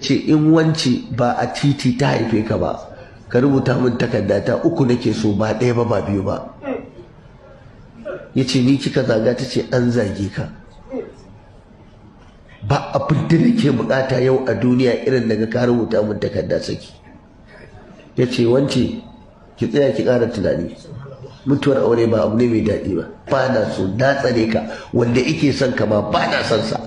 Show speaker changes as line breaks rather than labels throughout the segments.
ce in wance ba a titi ta haife ka ba, ka rubuta min takarda ta uku nake so, ba ɗaya ba ba biyu ba. Ya ce ni kika zaga? Ta ce an zage ka. Ba abin da nake bukata yau a duniya irin daga ka rubuta min takarda saki. Ya ce wance ki tsaya ki ƙara tunani, mutuwar aure ba abu ne mai daɗi ba, ba na so, na tsare ka, wanda ike son ka ma ba na son sa,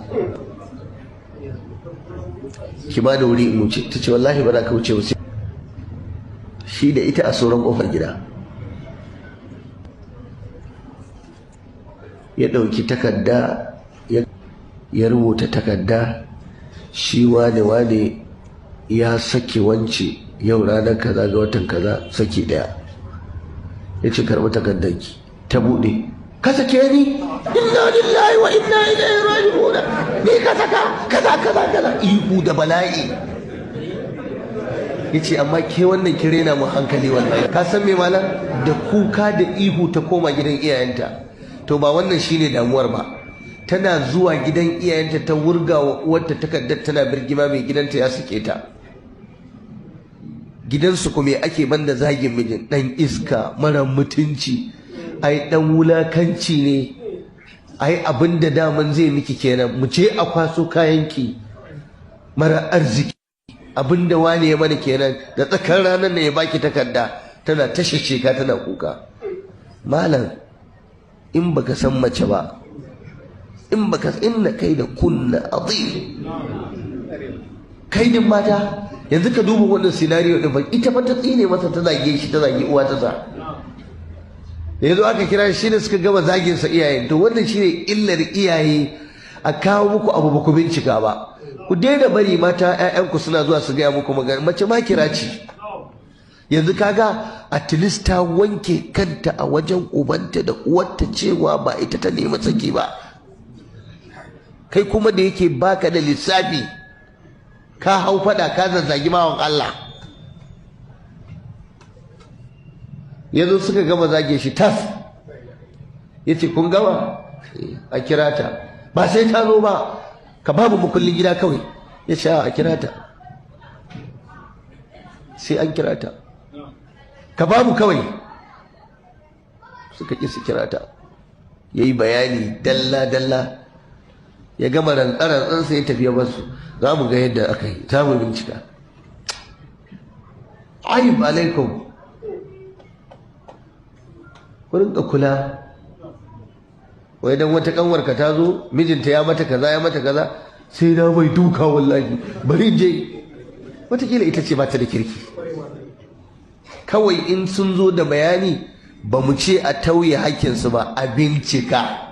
ki ba da wuri in wuce. Ta ce wallahi ba za ka wuce ba. Shi da ita a sauran ƙofar gida ya ɗauki takarda ya rubuta takarda, shi wane ya sake wance yau ranar kaza ga watan kaza saki ɗaya. Ya ce karɓi takardarki. Ta buɗe, ka sake ni? Inna lillahi wa inna ilaihi raji'un, ni ka saka kaza ihu da bala'i. Ya ce amma ke wannan ki rena mu hankali wallahi. Ka san me malam, da kuka da ihu ta koma gidan iyayenta. To ba wannan shine damuwar ba, tana zuwa gidan iyayenta ta wurga wa uwarta takardar, tana birgima mai gidanta ya sake ta. Gidansu kuma ake banda zagin mijin, dan iska mara mutunci, ai dan wulakanci ne, ai abinda daman zai miki kenan, mu ce a kwaso kayanki, mara arziki, abinda wani ya mana kenan, da tsakar ranar ne ya baki takarda, tana tashe ka tana kuka. Malam, in baka san mace ba, in baka inna kai da kunna azim, kai din mata. Yanzu ka duba wannan scenario din, ita fa ta tsine masa, ta zage shi, ta zage uwa ta sa. Yanzu aka kira shi ne suka gama zagin sa iyayen. To wannan shine illar iyaye, a kawo muku abu ba ku bincika ba. Ku daina bari mata ƴaƴanku suna zuwa su gaya muku magana, mace ma kira ce. Yanzu kaga at least ta wanke kanta a wajen ubanta da uwarta cewa ba ita ta nemi saki ba. Kai kuma da yake baka da lissafi, ka hau fada ka zazzagi bawan Allah. Yanzu suka gama zage shi tas. Yace kun gama? A kira ta. Ba sai ta zo ba, ka babu mukullin gida kawai. Yace a kira ta. Sai an kira ta. Ka babu kawai. Suka ƙi su kira ta. Yayi bayani dalla dalla. Ya gama rantsarantsansa ya tafi ya basu. Za mu ga yadda aka yi, za mu bincika. Ayyub alaikum, ku rinka kula. Wai dan wata kanwarka ta zo, mijinta ya mata kaza ya mata kaza, sai na mai duka wallahi, bari in je. Wataƙila ita ce ba ta da kirki. Kawai in sun zo da bayani, ba mu ce a tauye hakkinsu ba, a bincika.